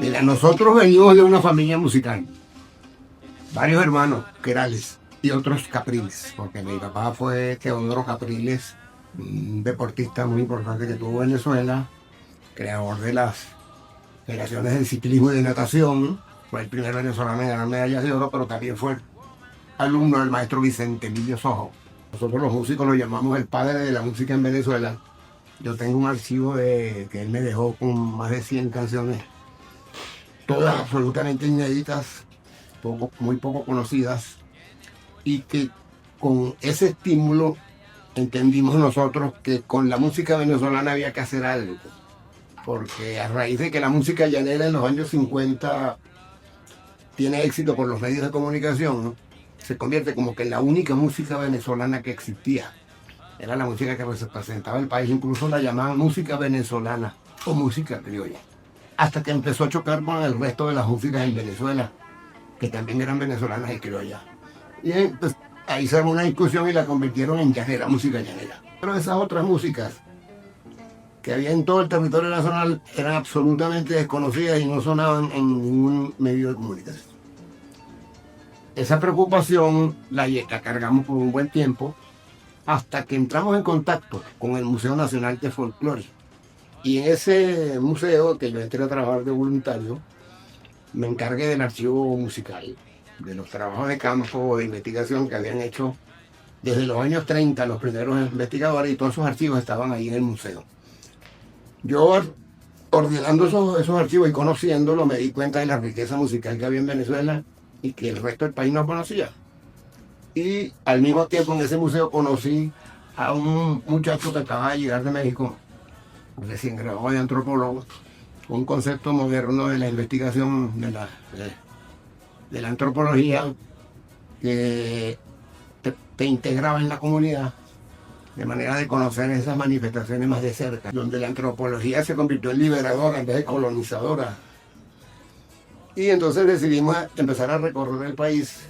Mira, nosotros venimos de una familia musical, varios hermanos, Querales, y otros Capriles, porque mi papá fue Teodoro Capriles, un deportista muy importante que tuvo Venezuela, creador de las federaciones de ciclismo y de natación, fue el primer venezolano en ganar medallas de oro, pero también fue alumno del maestro Vicente Emilio Sojo. Nosotros los músicos lo llamamos el padre de la música en Venezuela. Yo tengo un archivo que él me dejó con más de 100 canciones, todas absolutamente inéditas, muy poco conocidas, y que con ese estímulo entendimos nosotros que con la música venezolana había que hacer algo, porque a raíz de que la música llanera en los años 50 tiene éxito por los medios de comunicación, ¿no?, se convierte como que en la única música venezolana que existía. Era la música que representaba el país, incluso la llamaban música venezolana o música criolla. Hasta que empezó a chocar con el resto de las músicas en Venezuela, que también eran venezolanas y criollas. Y pues, ahí se armó una discusión y la convirtieron en llanera, música llanera. Pero esas otras músicas que había en todo el territorio nacional eran absolutamente desconocidas y no sonaban en ningún medio de comunicación. Esa preocupación la cargamos por un buen tiempo hasta que entramos en contacto con el Museo Nacional de Folclore. Y en ese museo, que yo entré a trabajar de voluntario, me encargué del archivo musical, de los trabajos de campo, de investigación que habían hecho desde los años 30 los primeros investigadores, y todos esos archivos estaban ahí en el museo. Yo, ordenando esos archivos y conociéndolos, me di cuenta de la riqueza musical que había en Venezuela y que el resto del país no conocía. Y al mismo tiempo en ese museo conocí a un muchacho que acaba de llegar de México, recién graduado de antropólogo, un concepto moderno de la investigación de la antropología que te integraba en la comunidad, de manera de conocer esas manifestaciones más de cerca, donde la antropología se convirtió en liberadora en vez de colonizadora. Y entonces decidimos empezar a recorrer el país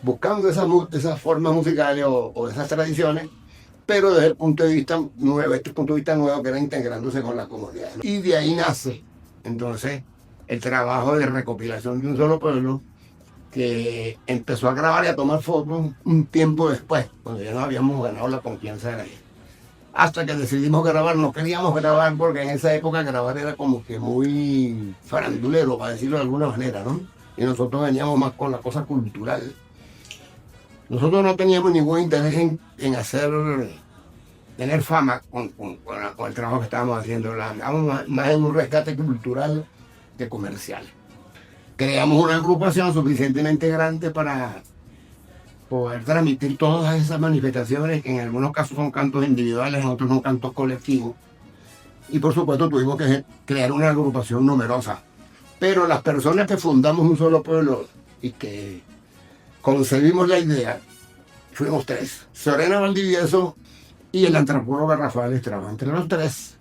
buscando esas formas musicales o esas tradiciones, pero desde el punto de vista nuevo, este punto de vista nuevo que era integrándose con la comunidad. Y de ahí nace entonces el trabajo de recopilación de un solo pueblo, que empezó a grabar y a tomar fotos un tiempo después, cuando ya nos habíamos ganado la confianza de la gente. Hasta que decidimos grabar. No queríamos grabar porque en esa época grabar era como que muy farandulero, para decirlo de alguna manera, ¿no? Y nosotros veníamos más con la cosa cultural. Nosotros no teníamos ningún interés en tener fama con el trabajo que estábamos haciendo. Andábamos más en un rescate cultural que comercial. Creamos una agrupación suficientemente grande para poder transmitir todas esas manifestaciones, que en algunos casos son cantos individuales, en otros son cantos colectivos. Y por supuesto tuvimos que crear una agrupación numerosa. Pero las personas que fundamos un solo pueblo y que concebimos la idea, fuimos tres: Sorena Valdivieso y el antropólogo Rafael Estrada. Entre los tres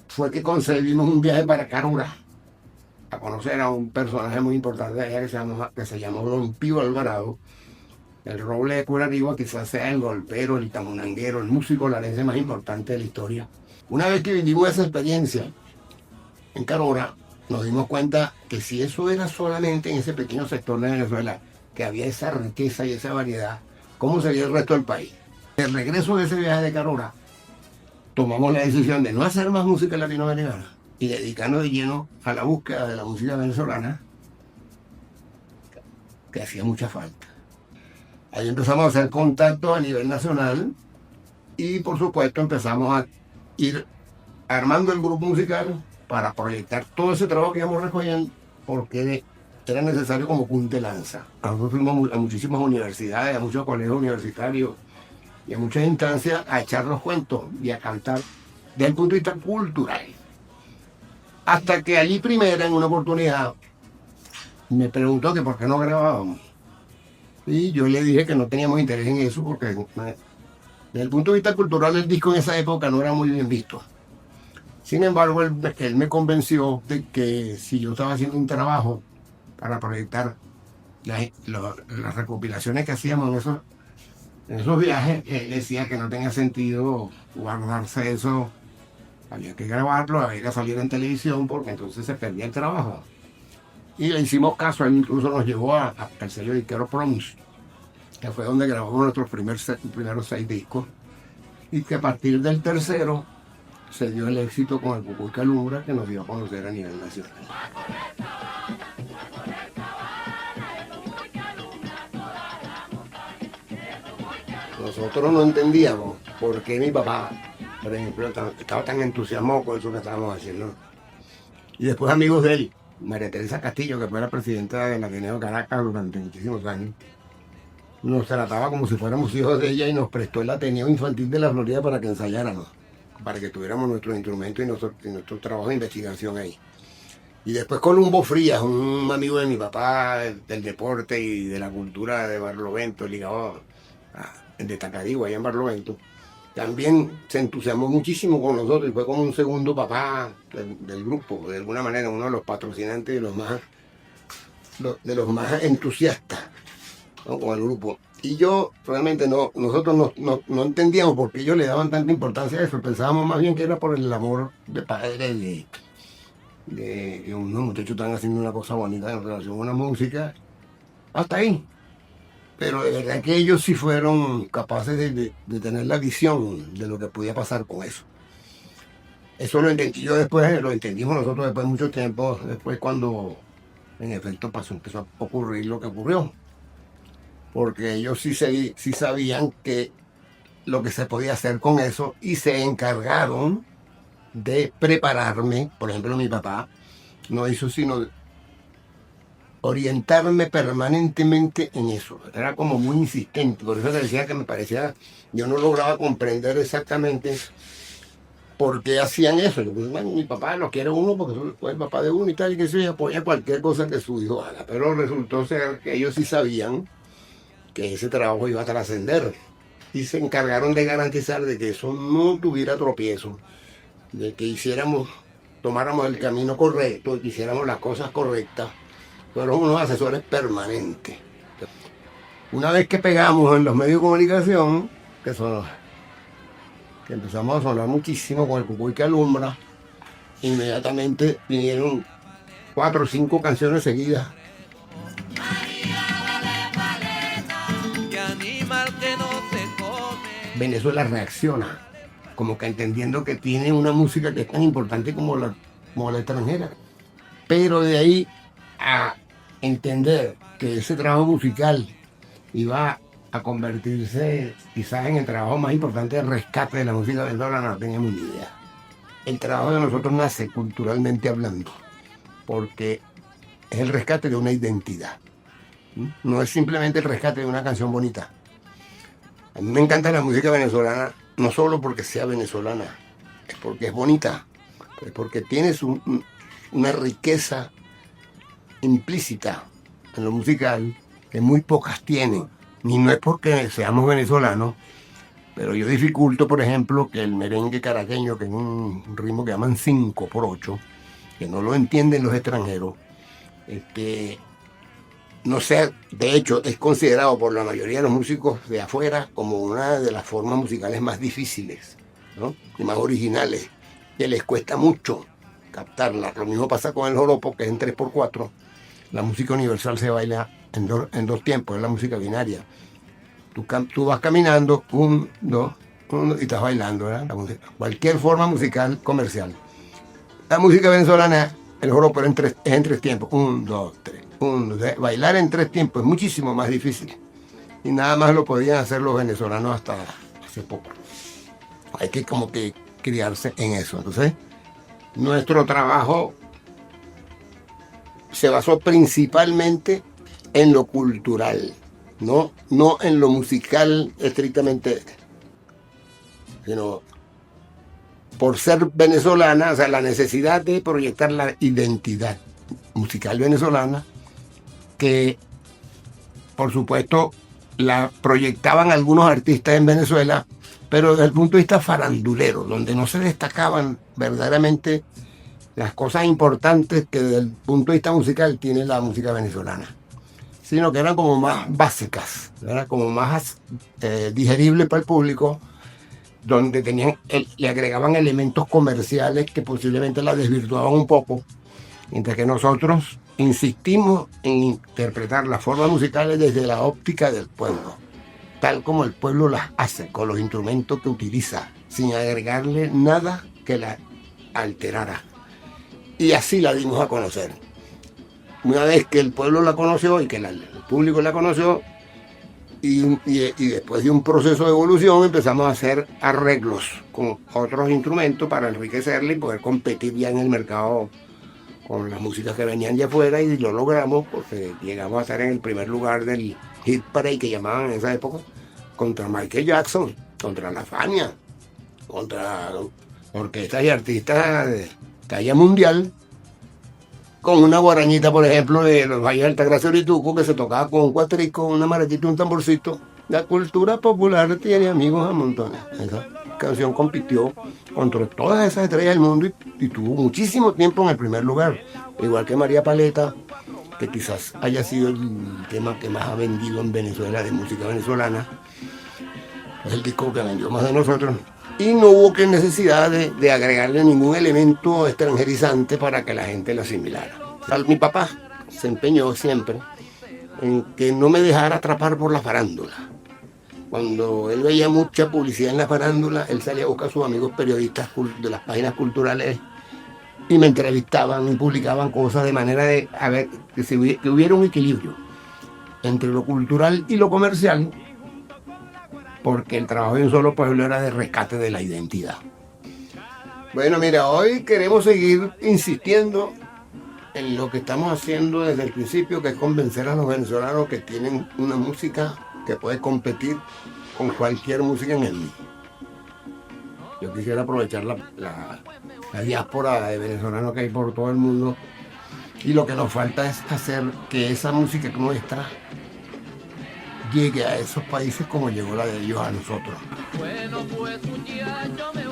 fue que concebimos un viaje para Carura, a conocer a un personaje muy importante de allá que se llamó Don Pío Alvarado. El roble de Curariba quizás sea el golpero, el tamunanguero, el músico larense más importante de la historia. Una vez que vivimos esa experiencia en Carora, nos dimos cuenta que si eso era solamente en ese pequeño sector de Venezuela, que había esa riqueza y esa variedad, ¿cómo sería el resto del país? De regreso de ese viaje de Carora, tomamos la decisión de no hacer más música latinoamericana y dedicarnos de lleno a la búsqueda de la música venezolana, que hacía mucha falta. Ahí empezamos a hacer contacto a nivel nacional y por supuesto empezamos a ir armando el grupo musical para proyectar todo ese trabajo que íbamos recogiendo, porque era necesario como punta de lanza. Nosotros fuimos a muchísimas universidades, a muchos colegios universitarios y a muchas instancias a echar los cuentos y a cantar desde el punto de vista cultural. Hasta que allí primera, en una oportunidad, me preguntó que por qué no grabábamos. Y yo le dije que no teníamos interés en eso, porque desde el punto de vista cultural el disco en esa época no era muy bien visto. Sin embargo, él me convenció de que si yo estaba haciendo un trabajo para proyectar las recopilaciones que hacíamos en esos viajes, él decía que no tenía sentido guardarse eso había que grabarlo, había que salir en televisión porque entonces se perdía el trabajo. Y le hicimos caso, él incluso nos llevó al sello disquero Promus, que fue donde grabamos nuestros primeros 6 discos, y que a partir del tercero se dio el éxito con el Cucuy Calumbra, que nos dio a conocer a nivel nacional. Nosotros no entendíamos por qué mi papá, por ejemplo, estaba tan entusiasmado con eso que estábamos haciendo. Y después amigos de él, María Teresa Castillo, que fue la presidenta del Ateneo de Caracas durante muchísimos años, nos trataba como si fuéramos hijos de ella y nos prestó el Ateneo Infantil de la Florida para que ensayáramos, para que tuviéramos nuestros instrumentos y nuestro trabajo de investigación ahí. Y después Columbo Frías, un amigo de mi papá del deporte y de la cultura de Barlovento, ligado de Tacarigua, allá en Barlovento, también se entusiasmó muchísimo con nosotros y fue como un segundo papá del grupo, de alguna manera, uno de los patrocinantes y de los más entusiastas, ¿no?, con el grupo. Y yo realmente nosotros no entendíamos por qué ellos le daban tanta importancia a eso. Pensábamos más bien que era por el amor de padre de unos muchachos están haciendo una cosa bonita en relación con la música. Hasta ahí. Pero de verdad que ellos sí fueron capaces de tener la visión de lo que podía pasar con eso. Eso lo entendí yo después, lo entendimos nosotros después de mucho tiempo, después cuando en efecto empezó a ocurrir lo que ocurrió. Porque ellos sí sabían que lo que se podía hacer con eso y se encargaron de prepararme. Por ejemplo, mi papá no hizo sino orientarme permanentemente en eso. Era como muy insistente, por eso te decía que me parecía, yo no lograba comprender exactamente por qué hacían eso. Yo, pues, bueno, mi papá lo quiere uno porque fue el papá de uno y tal, y que se apoya cualquier cosa que su hijo haga. Pero resultó ser que ellos sí sabían que ese trabajo iba a trascender y se encargaron de garantizar de que eso no tuviera tropiezo, de que tomáramos el camino correcto, que hiciéramos las cosas correctas. Fueron unos asesores permanentes. Una vez que pegamos en los medios de comunicación, que empezamos a sonar muchísimo con el Cucuy que alumbra, inmediatamente vinieron 4 o 5 canciones seguidas. Venezuela reacciona, como que entendiendo que tiene una música que es tan importante como la extranjera. Pero de ahí a entender que ese trabajo musical iba a convertirse quizás en el trabajo más importante de rescate de la música venezolana, no teníamos ni idea. El trabajo de nosotros nace culturalmente hablando, porque es el rescate de una identidad. No es simplemente el rescate de una canción bonita. A mí me encanta la música venezolana, no solo porque sea venezolana, es porque es bonita, es porque tienes una riqueza implícita en lo musical que muy pocas tienen. Y no es porque seamos venezolanos, pero yo dificulto, por ejemplo, que el merengue caraqueño, que es un ritmo que llaman 5x8, que no lo entienden los extranjeros, no sé, de hecho es considerado por la mayoría de los músicos de afuera como una de las formas musicales más difíciles, ¿no?, y más originales, que les cuesta mucho captarla. Lo mismo pasa con el joropo, que es en 3x4. La música universal se baila en dos tiempos, es la música binaria. Tú vas caminando, 1, 2, 1, y estás bailando, ¿verdad? La música, cualquier forma musical comercial. La música venezolana, el joropo es en 3 tiempos, 1, 2, 3. Bailar en 3 tiempos es muchísimo más difícil. Y nada más lo podían hacer los venezolanos hasta hace poco. Hay que como que criarse en eso. Entonces, nuestro trabajo se basó principalmente en lo cultural, no en lo musical estrictamente, sino por ser venezolana, o sea, la necesidad de proyectar la identidad musical venezolana, que por supuesto la proyectaban algunos artistas en Venezuela, pero desde el punto de vista farandulero, donde no se destacaban verdaderamente las cosas importantes que desde el punto de vista musical tiene la música venezolana, sino que eran como más básicas, eran como más digeribles para el público, donde le agregaban elementos comerciales que posiblemente la desvirtuaban un poco, mientras que nosotros insistimos en interpretar las formas musicales desde la óptica del pueblo, tal como el pueblo las hace, con los instrumentos que utiliza, sin agregarle nada que la alterara. Y así la dimos a conocer. Una vez que el pueblo la conoció y que el público la conoció, y después de un proceso de evolución empezamos a hacer arreglos con otros instrumentos para enriquecerla y poder competir ya en el mercado con las músicas que venían de afuera, y lo logramos porque llegamos a estar en el primer lugar del Hit Parade que llamaban en esa época, contra Michael Jackson, contra La Fania, contra orquestas y artistas de talla mundial, con una guarañita, por ejemplo, de los Valles de Altagracia y Orituco, que se tocaba con un cuatrico, una maratita y un tamborcito. La cultura popular tiene amigos a montones. Esa canción compitió contra todas esas estrellas del mundo y tuvo muchísimo tiempo en el primer lugar. Igual que María Paleta, que quizás haya sido el tema que más ha vendido en Venezuela de música venezolana. Es el disco que vendió más de nosotros. Y no hubo que necesidad de agregarle ningún elemento extranjerizante para que la gente lo asimilara. Mi papá se empeñó siempre en que no me dejara atrapar por la farándula. Cuando él veía mucha publicidad en la farándula, él salía a buscar a sus amigos periodistas de las páginas culturales y me entrevistaban y publicaban cosas de manera de que hubiera un equilibrio entre lo cultural y lo comercial, porque el trabajo de un solo pueblo era de rescate de la identidad. Bueno, mira, hoy queremos seguir insistiendo en lo que estamos haciendo desde el principio, que es convencer a los venezolanos que tienen una música que puede competir con cualquier música en el mundo. Yo quisiera aprovechar la diáspora de venezolanos que hay por todo el mundo, y lo que nos falta es hacer que esa música nuestra llegue a esos países como llegó la de ellos a nosotros. Bueno, pues un día yo me